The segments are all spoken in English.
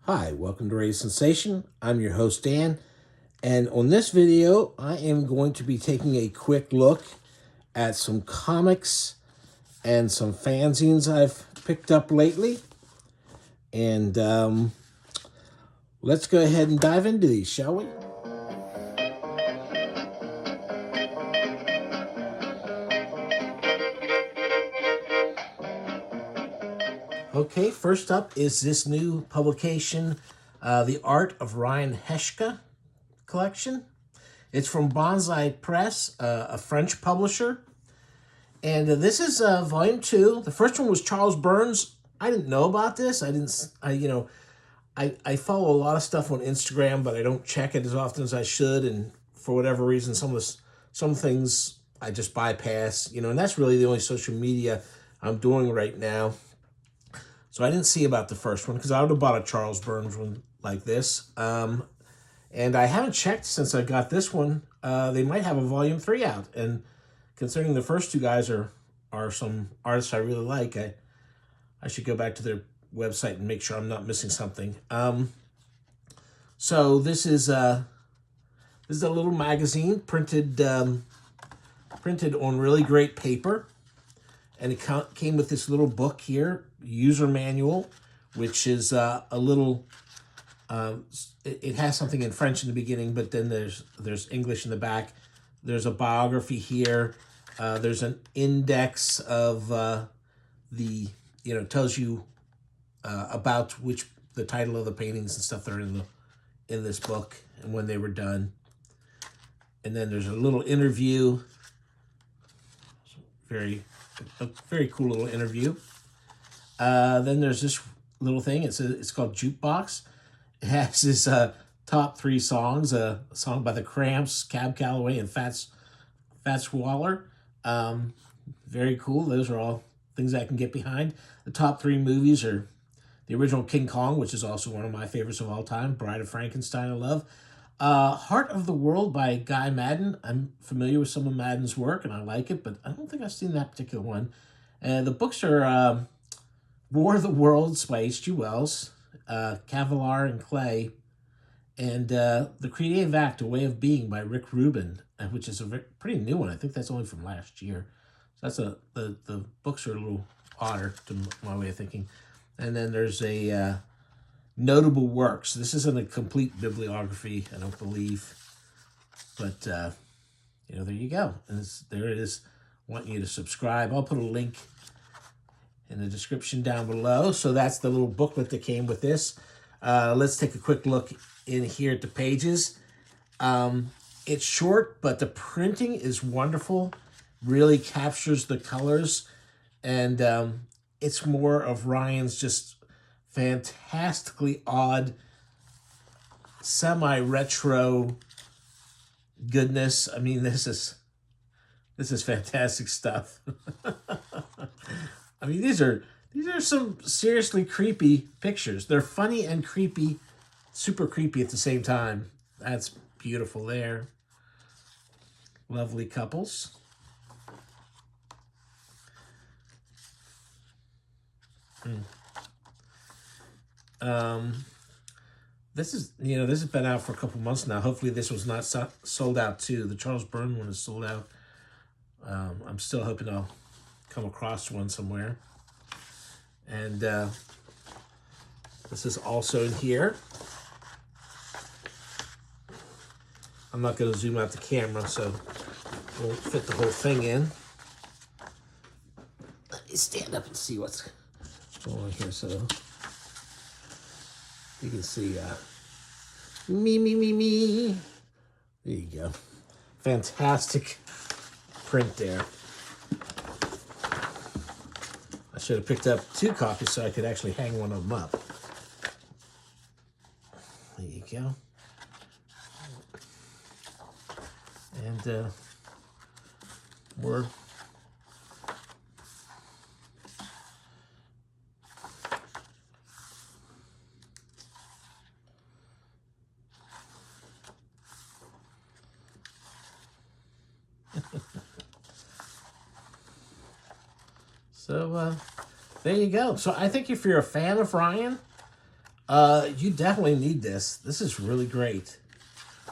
Hi, welcome to Radio Sensation. I'm your host, Dan, and on this video, I am going to be taking a quick look at some comics and some fanzines I've picked up lately. And let's go ahead and dive into these, shall we? Okay, first up is this new publication, The Art of Ryan Heshka collection. It's from Bonsai Press, a French publisher. And this is volume 2. The first one was Charles Burns. I didn't know about this. I follow a lot of stuff on Instagram, but I don't check it as often as I should. And for whatever reason, some things I just bypass, and that's really the only social media I'm doing right now. So I didn't see about the first one because I would have bought a Charles Burns one like this. And I haven't checked since I got this one. They might have a volume 3 out. And considering the first two guys are some artists I really like, I should go back to their website and make sure I'm not missing something. So this is a little magazine printed on really great paper. And it came with this little book here, user manual, which is a little. It has something in French in the beginning, but then there's English in the back. There's a biography here. There's an index of tells you about the title of the paintings and stuff that are in this book and when they were done. And then there's a little interview. A very cool little interview. Then there's this little thing. It's called Jukebox. It has his top 3 songs. A song by the Cramps, Cab Calloway, and Fats Waller. Very cool. Those are all things I can get behind. The top 3 movies are the original King Kong, which is also one of my favorites of all time. Bride of Frankenstein, I love. Heart of the World by Guy Madden. I'm familiar with some of Madden's work, and I like it, but I don't think I've seen that particular one. The books are War of the Worlds by H.G. Wells, Kevlar and Clay, and The Creative Act, A Way of Being by Rick Rubin, which is a pretty new one. I think that's only from last year. So that's the books are a little odder to my way of thinking. And then there's a notable works. This isn't a complete bibliography, I don't believe. But, there you go. And there it is. I want you to subscribe. I'll put a link in the description down below. So that's the little booklet that came with this. Let's take a quick look in here at the pages. It's short, but the printing is wonderful. Really captures the colors. And it's more of Ryan's just fantastically odd, semi-retro goodness. I mean, this is fantastic stuff. I mean, these are some seriously creepy pictures. They're funny and creepy, super creepy at the same time. That's beautiful there. Lovely couples. This has been out for a couple months now. Hopefully this was not sold out too. The Charles Burns one is sold out. I'm still hoping I'll come across one somewhere. And this is also in here. I'm not going to zoom out the camera, so it won't fit the whole thing in. Let me stand up and see what's going on here, so you can see me. There you go. Fantastic print there. I should have picked up 2 copies so I could actually hang one of them up. There you go. And we're so there you go. So I think if you're a fan of Ryan, You definitely need this. This is really great.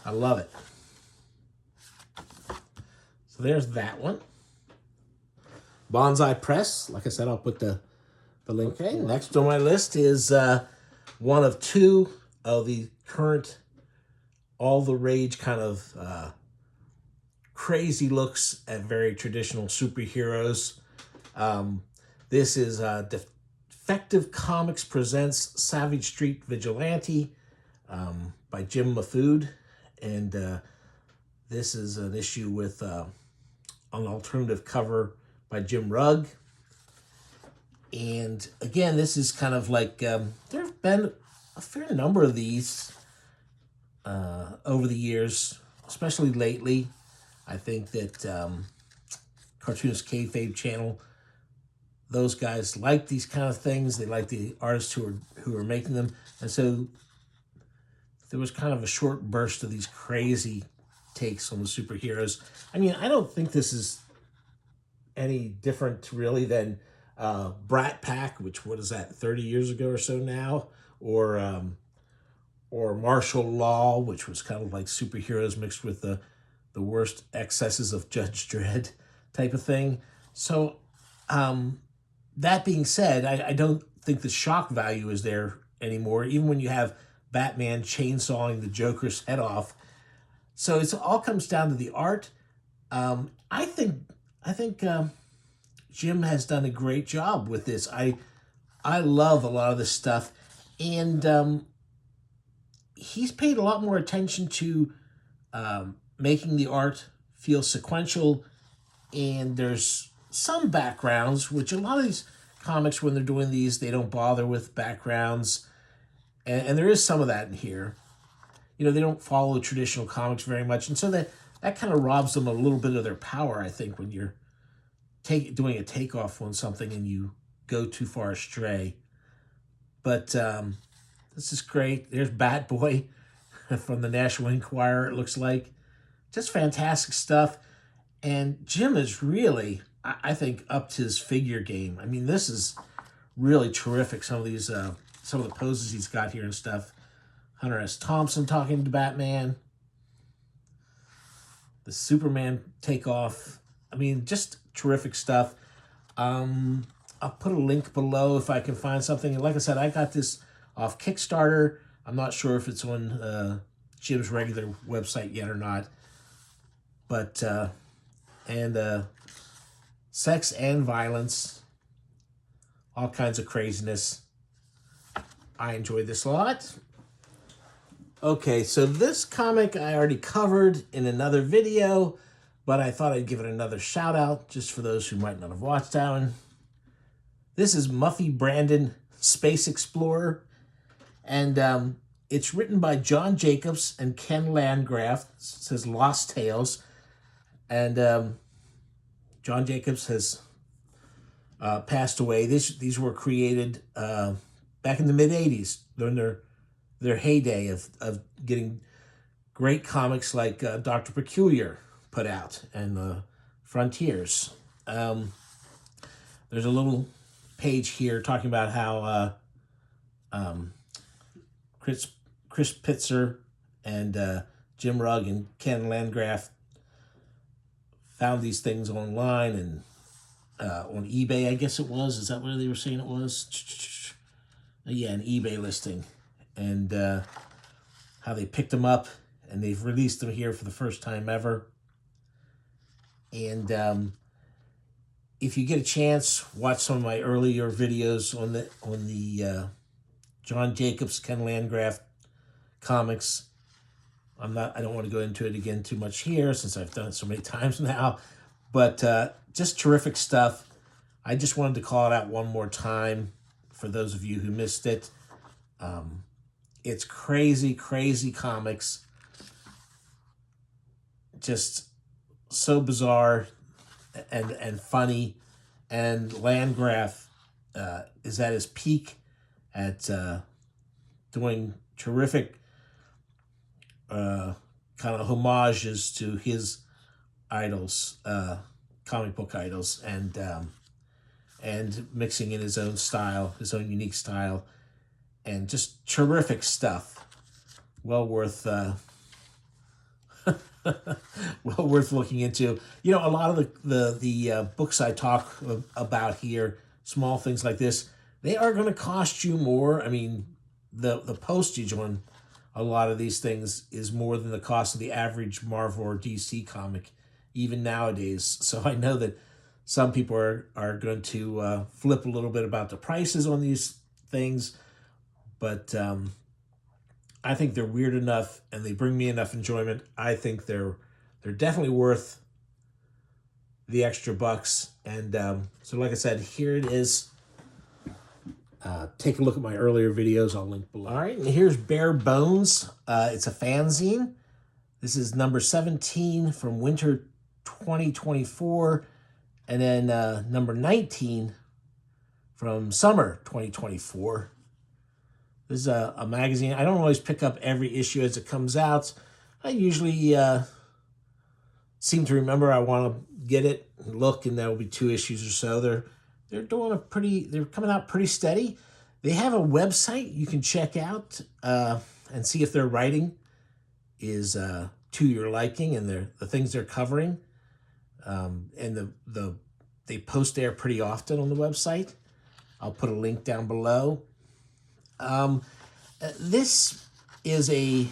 I love it. So there's that one. Bonsai Press. Like I said, I'll put the link. Okay, next on my list is one of two of the current all the rage kind of crazy looks at very traditional superheroes. This is Defective Comics presents Savage Street Vigilante by Jim Mahfood. And this is an issue with an alternative cover by Jim Rugg. And again, this is kind of like, there have been a fair number of these over the years, especially lately. I think that Cartoonist Kayfabe Channel, those guys like these kind of things. They like the artists who are making them. And so there was kind of a short burst of these crazy takes on the superheroes. I mean, I don't think this is any different really than Brat Pack, which, what is that, 30 years ago or so now, or Martial Law, which was kind of like superheroes mixed with the worst excesses of Judge Dredd type of thing. So that being said, I don't think the shock value is there anymore, even when you have Batman chainsawing the Joker's head off. So it all comes down to the art. I think Jim has done a great job with this. I love a lot of this stuff, and he's paid a lot more attention to making the art feel sequential, and there's some backgrounds, which a lot of these comics, when they're doing these, they don't bother with backgrounds, and there is some of that in here. You know, they don't follow traditional comics very much, and so that kind of robs them a little bit of their power, I think, when you're doing a takeoff on something and you go too far astray. But this is great. There's Bat Boy from the National Enquirer, it looks like. Just fantastic stuff. And Jim is really, I think, upped his figure game. I mean, this is really terrific. Some of these, some of the poses he's got here and stuff. Hunter S. Thompson talking to Batman. The Superman takeoff. I mean, just terrific stuff. I'll put a link below if I can find something. Like I said, I got this off Kickstarter. I'm not sure if it's on Jim's regular website yet or not. But, sex and violence, all kinds of craziness. I enjoyed this a lot. Okay, so this comic I already covered in another video, but I thought I'd give it another shout out just for those who might not have watched that one. This is Muffy Brandon, Space Explorer, and it's written by John Jacobs and Ken Landgraf. It says Lost Tales, and John Jacobs has passed away. These were created back in the mid-'80s during their heyday of getting great comics like Dr. Peculiar put out and Frontiers. There's a little page here talking about how Chris Pitzer and Jim Rugg and Ken Landgraf found these things online and on eBay, I guess it was. Is that what they were saying it was? Yeah, an eBay listing. And how they picked them up and they've released them here for the first time ever. And if you get a chance, watch some of my earlier videos on the John Jacobs, Ken Landgraf comics. I don't want to go into it again too much here since I've done it so many times now, but just terrific stuff. I just wanted to call it out one more time for those of you who missed it. It's crazy, crazy comics. Just so bizarre and funny. And Landgraf is at his peak at doing terrific kind of homages to his idols, comic book idols, and mixing in his own style, his own unique style. and just terrific stuff. Well worth well worth looking into. You know, a lot of the books I talk about here, small things like this, they are going to cost you more. I mean, the postage on a lot of these things is more than the cost of the average Marvel or DC comic, even nowadays. So I know that some people are going to flip a little bit about the prices on these things, but I think they're weird enough and they bring me enough enjoyment. I think they're definitely worth the extra bucks. And so like I said, here it is. Take a look at my earlier videos. I'll link below. All right, and here's Bare Bones. It's a fanzine. This is number 17 from winter 2024. And then number 19 from summer 2024. This is a magazine. I don't always pick up every issue as it comes out. I usually seem to remember I want to get it and look, and there will be 2 issues or so. They're coming out pretty steady. They have a website you can check out and see if their writing is to your liking and the things they're covering. And they post there pretty often on the website. I'll put a link down below. This is a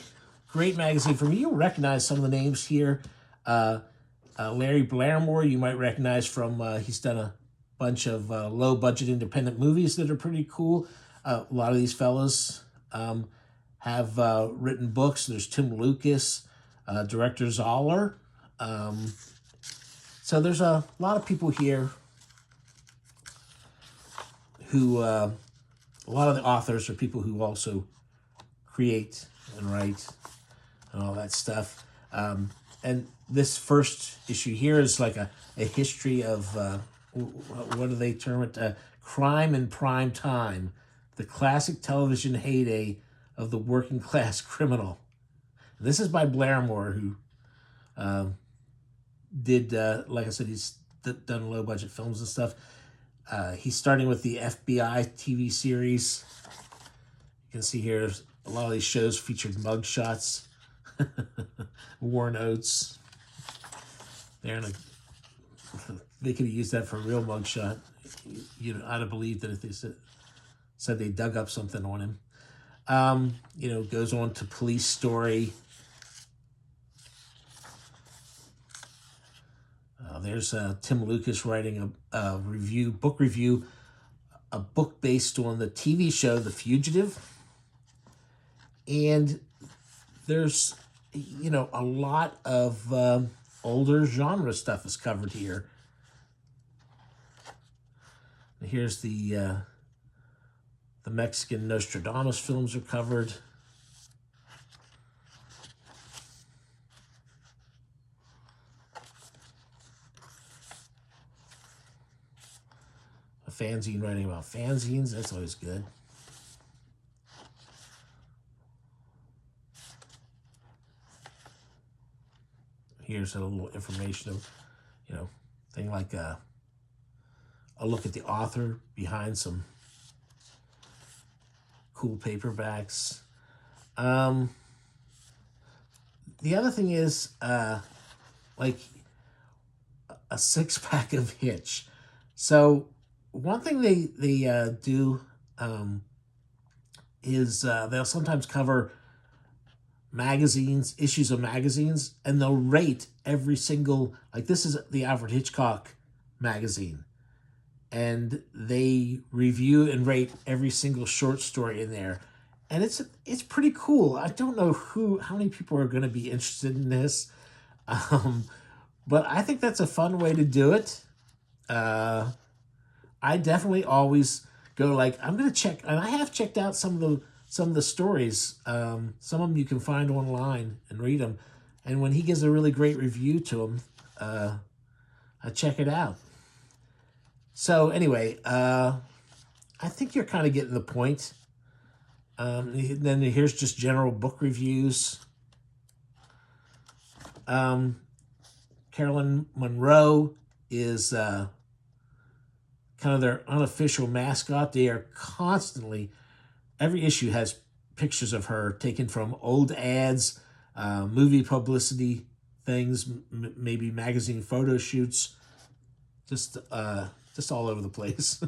great magazine for me. You'll recognize some of the names here. Larry Blairmore, you might recognize from, he's done a bunch of low-budget independent movies that are pretty cool. A lot of these fellows have written books. There's Tim Lucas, director Zoller. So there's a lot of people here who, a lot of the authors are people who also create and write and all that stuff. And this first issue here is like a history of, what do they term it? Crime in prime time, the classic television heyday of the working class criminal. This is by Blairmore, who did, like I said, he's done low budget films and stuff. He's starting with the FBI TV series. You can see here a lot of these shows featured mugshots. Warren Oates. They could have used that for a real mugshot. I'd have believed that if they said they dug up something on him. Goes on to Police Story. There's Tim Lucas writing a book review, a book based on the TV show The Fugitive. And there's, a lot of older genre stuff is covered here. Here's the Mexican Nostradamus films are covered. A fanzine writing about fanzines, that's always good. Here's a little information of, thing like a look at the author behind some cool paperbacks. The other thing is like a 6-pack of Hitch. So one thing they do is they'll sometimes cover issues of magazines, and they'll rate every single, like this is the Alfred Hitchcock magazine, and they review and rate every single short story in there, and it's pretty cool. I don't know how many people are going to be interested in this, but I think that's a fun way to do it. I definitely always go like, I'm going to check, and I have checked out some of the stories. Some of them you can find online and read them. And when he gives a really great review to them, I check it out. So anyway, I think you're kind of getting the point. Then here's just general book reviews. Carolyn Monroe is kind of their unofficial mascot. They are constantly every issue has pictures of her taken from old ads, movie publicity things, maybe magazine photo shoots, just all over the place.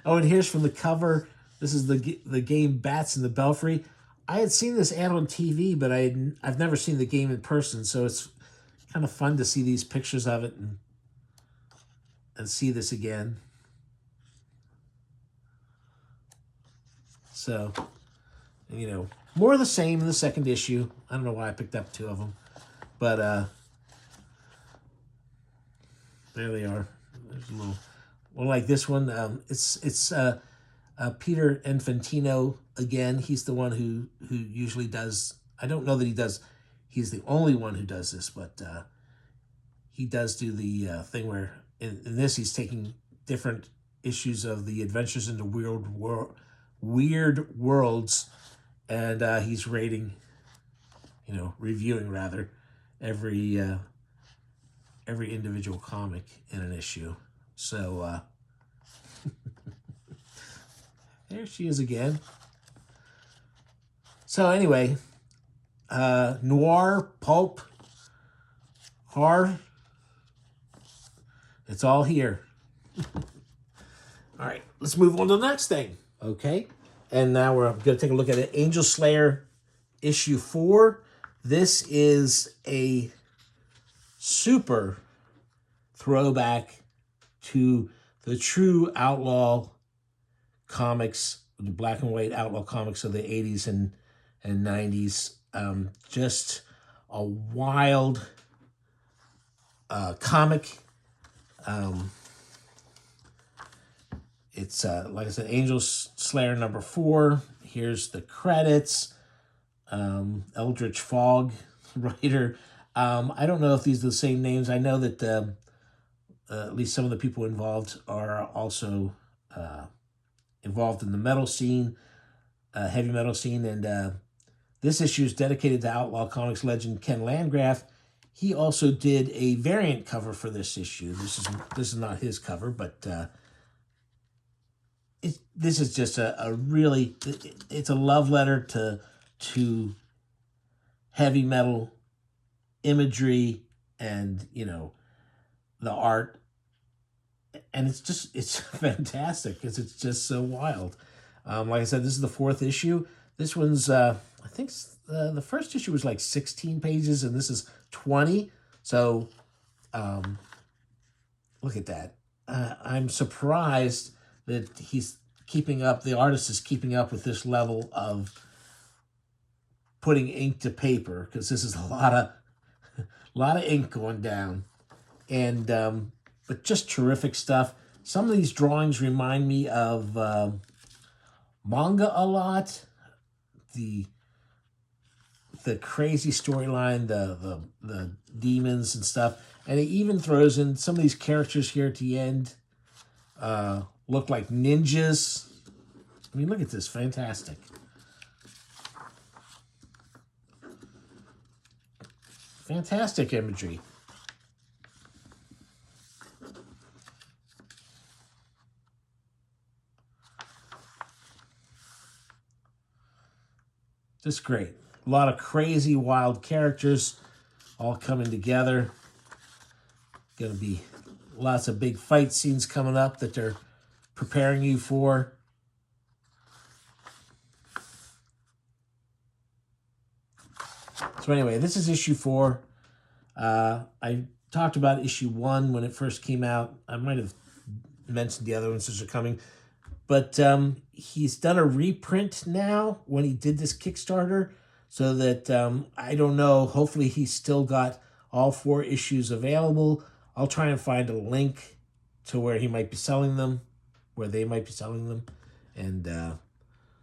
Oh, and here's from the cover. This is the game Bats in the Belfry. I had seen this ad on TV, but I've never seen the game in person, so it's kind of fun to see these pictures of it and see this again. So, more of the same in the second issue. I don't know why I picked up 2 of them, but there they are. There's a little one like this one. It's Peter Infantino again. He's the one who usually does. I don't know that he does. He's the only one who does this, but he does do the thing where in this he's taking different issues of the Adventures into Weird Worlds, and he's reviewing rather every individual comic in an issue. So there she is again. So anyway, noir, pulp, horror, it's all here. All right, let's move on to the next thing. Okay, and now we're going to take a look at it. Angel Slayer issue 4. This is a super throwback to the true outlaw comics, the black and white outlaw comics of the 80s and 90s. Just a wild comic. It's, like I said, Angel Slayer number 4. Here's the credits. Eldritch Fogg, writer. I don't know if these are the same names. I know that at least some of the people involved are also involved in the metal scene, heavy metal scene. And this issue is dedicated to outlaw comics legend Ken Landgraf. He also did a variant cover for this issue. This is not his cover, but this is just a really, it's a love letter to heavy metal imagery and, the art. And it's fantastic because it's just so wild. Like I said, this is the 4th issue. This one's, I think the first issue was like 16 pages and this is 20. So look at that. I'm surprised that the artist is keeping up with this level of putting ink to paper, because this is a lot of ink going down. And but just terrific stuff. Some of these drawings remind me of manga a lot. The crazy storyline, the demons and stuff. And it even throws in some of these characters here at the end look like ninjas. I mean, look at this. Fantastic. Fantastic imagery. Just great. A lot of crazy, wild characters all coming together. Going to be lots of big fight scenes coming up that they're preparing you for. So anyway, this is issue 4. I talked about issue 1 when it first came out. I might have mentioned the other ones as are coming. But he's done a reprint now when he did this Kickstarter, so that, I don't know, hopefully he's still got all 4 issues available. I'll try and find a link to where he might be selling them, where they might be selling them. And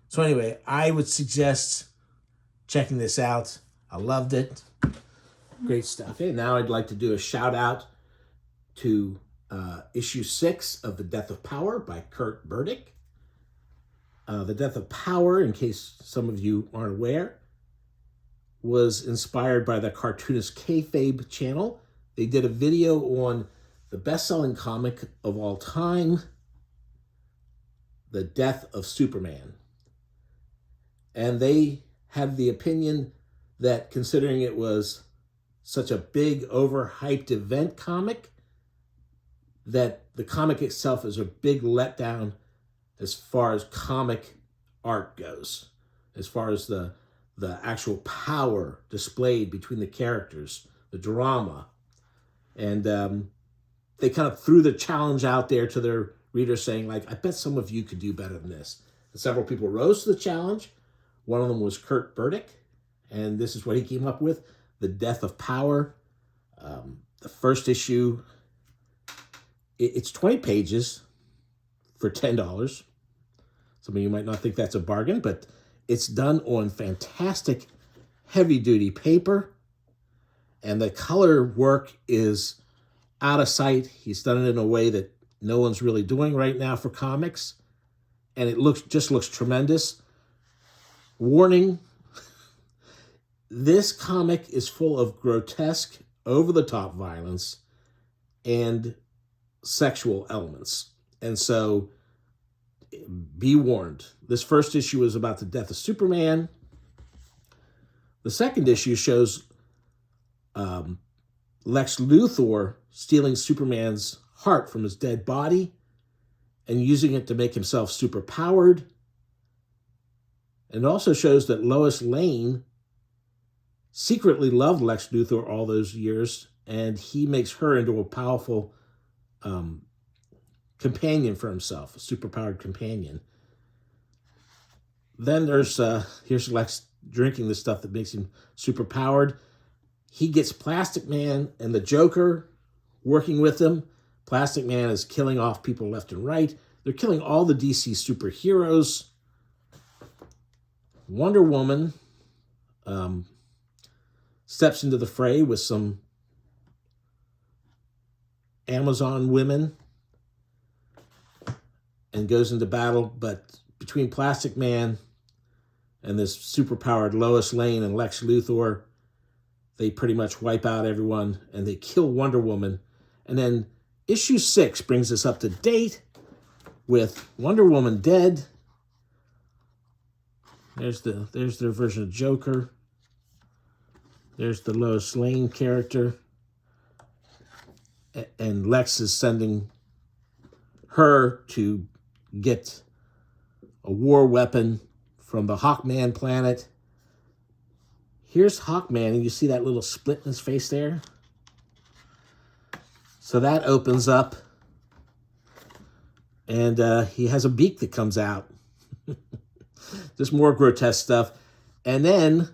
so anyway, I would suggest checking this out. I loved it. Great stuff. Okay, now I'd like to do a shout out to issue 6 of The Death of Power by Kurt Burdick. The Death of Power, in case some of you aren't aware, was inspired by the cartoonist Kayfabe channel. They did a video on the best-selling comic of all time, The Death of Superman. And they had the opinion that, considering it was such a big, overhyped event comic, that the comic itself is a big letdown as far as comic art goes, as far as the actual power displayed between the characters, the drama. And they kind of threw the challenge out there to their readers saying, like, I bet some of you could do better than this. And several people rose to the challenge. One of them was Kurt Burdick, and this is what he came up with: The Death of Power. The first issue, it's 20 pages for $10. Some of you might not think that's a bargain, but it's done on fantastic heavy-duty paper, and the color work is out of sight. He's done it in a way that no one's really doing right now for comics, and it just looks tremendous. Warning, this comic is full of grotesque, over-the-top violence and sexual elements. And so, be warned. This first issue is about the death of Superman. The second issue shows Lex Luthor stealing Superman's heart from his dead body and using it to make himself superpowered. And it also shows that Lois Lane secretly loved Lex Luthor all those years, and he makes her into a powerful companion for himself, a superpowered companion. Then here's Lex drinking the stuff that makes him superpowered. He gets Plastic Man and the Joker working with him. Plastic Man is killing off people left and right. They're killing all the DC superheroes. Wonder Woman steps into the fray with some Amazon women and goes into battle, but between Plastic Man and this superpowered Lois Lane and Lex Luthor, they pretty much wipe out everyone and they kill Wonder Woman. And then issue 6 brings us up to date with Wonder Woman dead. There's their version of Joker. There's the Lois Lane character. And Lex is sending her to get a war weapon from the Hawkman planet. Here's Hawkman, and you see that little split in his face there? So that opens up, and he has a beak that comes out. Just more grotesque stuff. And then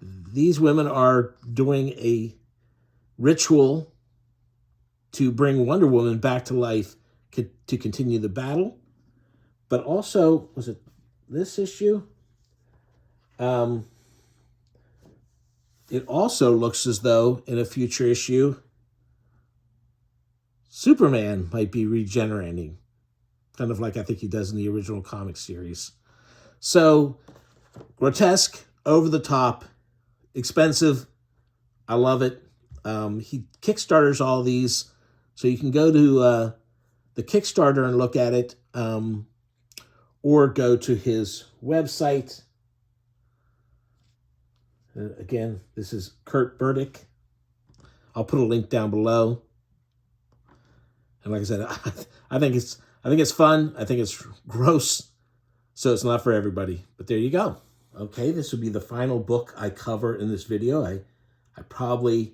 these women are doing a ritual to bring Wonder Woman back to life to continue the battle. But also, was it this issue? It also looks as though in a future issue, Superman might be regenerating, kind of like I think he does in the original comic series. So, grotesque, over the top, expensive. I love it. He Kickstarters all these, so you can go to the Kickstarter and look at it, or go to his website. Again, this is Kurt Burdick. I'll put a link down below. And like I said, I think it's fun. I think it's gross. So it's not for everybody. But there you go. Okay, this will be the final book I cover in this video. I probably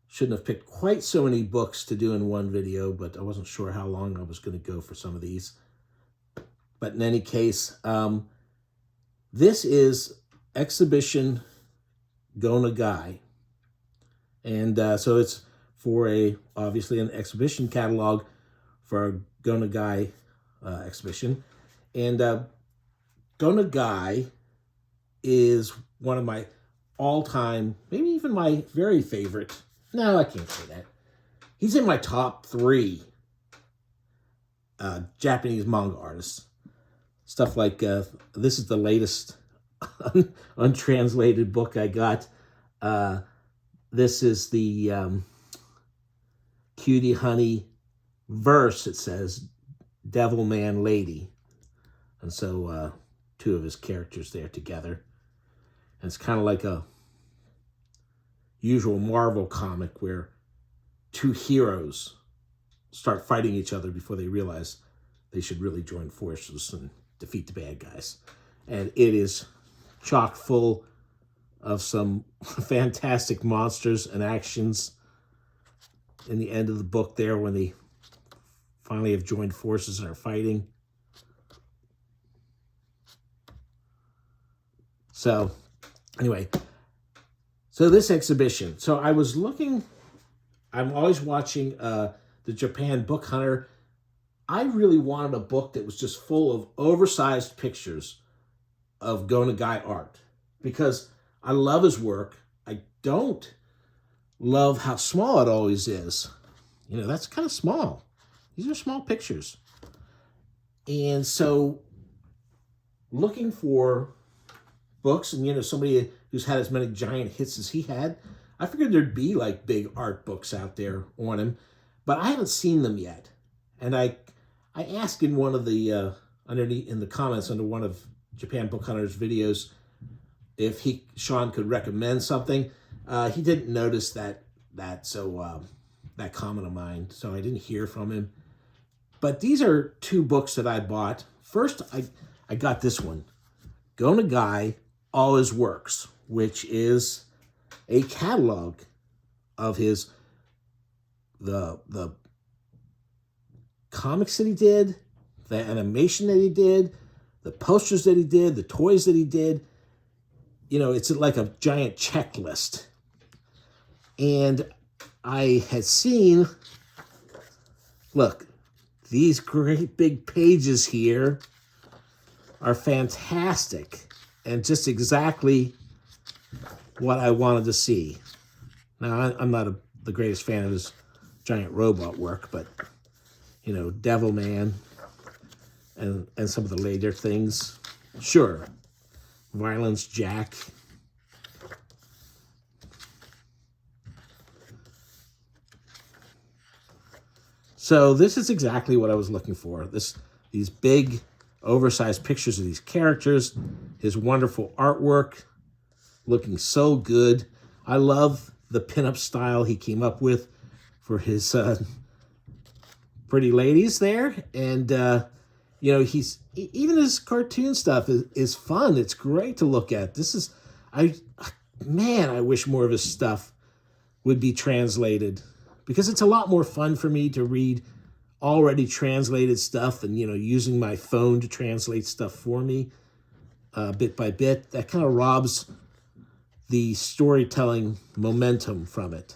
shouldn't have picked quite so many books to do in one video, but I wasn't sure how long I was going to go for some of these. But in any case, this is Exhibition Go Nagai. And so it's for obviously an exhibition catalog for a Go Nagai exhibition. And Go Nagai is one of my all-time, maybe even my very favorite. No, I can't say that. He's in my top 3 Japanese manga artists. Stuff like, this is the latest untranslated book I got. This is the Cutie Honey verse. It says Devil Man Lady. And so 2 of his characters there together. And it's kind of like a usual Marvel comic where two heroes start fighting each other before they realize they should really join forces and defeat the bad guys. And it is chock full of some fantastic monsters and actions in the end of the book there when they finally have joined forces and are fighting. So anyway, so this exhibition. So I was looking, I'm always watching the Japan Book Hunter. I really wanted a book that was just full of oversized pictures of Go Nagai art because I love his work. I don't love how small it always is. You know, that's kind of small. These are small pictures. And so looking for books and, you know, somebody who's had as many giant hits as he had, I figured there'd be like big art books out there on him, but I haven't seen them yet. And I asked in one of the, underneath in the comments under one of Japan Book Hunter's videos, if Sean could recommend something. He didn't notice that comment of mine, so I didn't hear from him. But these are two books that I bought. First, I got this one, Go Nagai, All His Works, which is a catalog of his the comics that he did, the animation that he did, the posters that he did, the toys that he did. You know, it's like a giant checklist. And I had seen, look, these great big pages here are fantastic and just exactly what I wanted to see. Now, I'm not the greatest fan of his giant robot work, but, you know, Devilman and some of the later things, sure. Violence Jack. So this is exactly what I was looking for. These big, oversized pictures of these characters, his wonderful artwork, looking so good. I love the pinup style he came up with for his pretty ladies there. And, you know, even his cartoon stuff is fun. It's great to look at. I wish more of his stuff would be translated because it's a lot more fun for me to read already translated stuff than, you know, using my phone to translate stuff for me bit by bit. That kind of robs the storytelling momentum from it.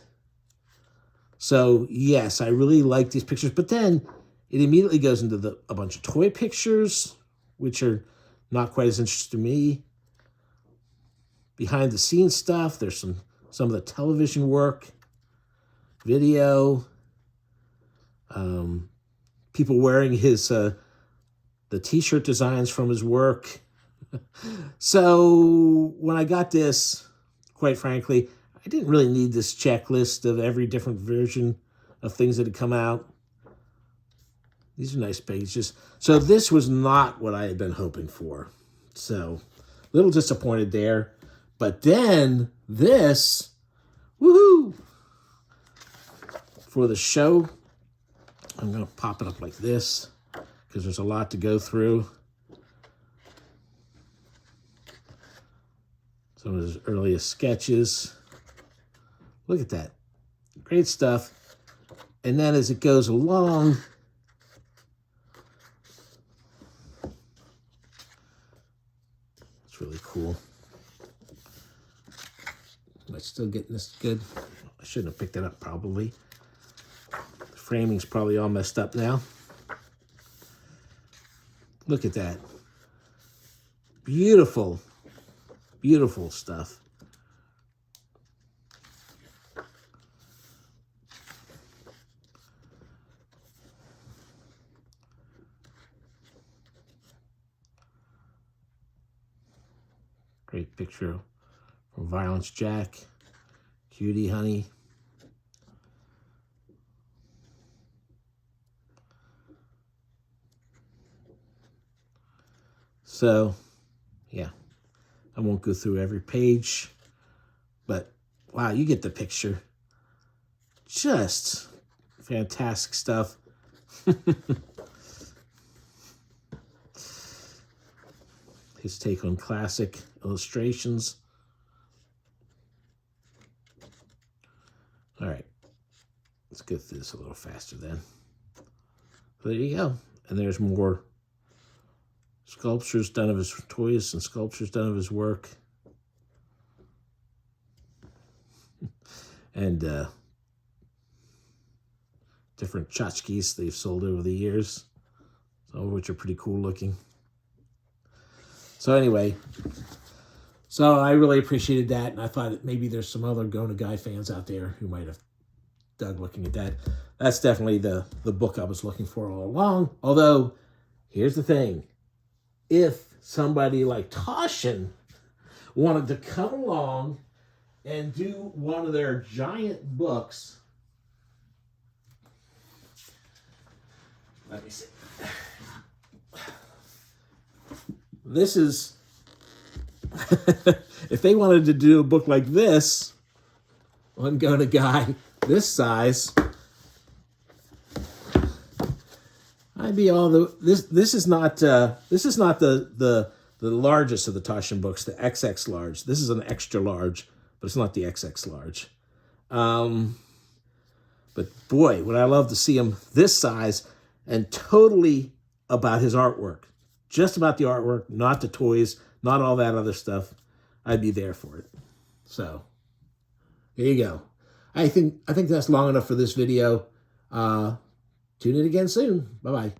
So, yes, I really like these pictures, but then it immediately goes into a bunch of toy pictures, which are not quite as interesting to me. Behind the scenes stuff, there's some of the television work, video, people wearing his the t-shirt designs from his work. So when I got this, quite frankly, I didn't really need this checklist of every different version of things that had come out. These are nice pages. So this was not what I had been hoping for. So a little disappointed there. But then this, woohoo! For the show, I'm going to pop it up like this because there's a lot to go through. Some of his earliest sketches. Look at that. Great stuff. And then as it goes along, it's really cool. Am I still getting this good? I shouldn't have picked it up probably. The framing's probably all messed up now. Look at that. Beautiful, beautiful stuff. Great picture from Violence Jack, Cutie Honey. So, yeah, I won't go through every page, but wow, you get the picture. Just fantastic stuff. His take on classic illustrations. All right, let's go through this a little faster then. There you go. And there's more sculptures done of his toys and sculptures done of his work. And different tchotchkes they've sold over the years, some of which are pretty cool looking. So anyway, so I really appreciated that, and I thought that maybe there's some other Go Nagai fans out there who might have dug looking at that. That's definitely the book I was looking for all along. Although, here's the thing. If somebody like Toshin wanted to come along and do one of their giant books, let me see. This is, if they wanted to do a book like this on Go Nagai, this size, I'd be all the this is not the largest of the Toshin books, the XX large. This is an extra large, but it's not the XX large. But boy, would I love to see him this size and totally about his artwork. Just about the artwork, not the toys, not all that other stuff. I'd be there for it. So, there you go. I think that's long enough for this video. Tune in again soon. Bye-bye.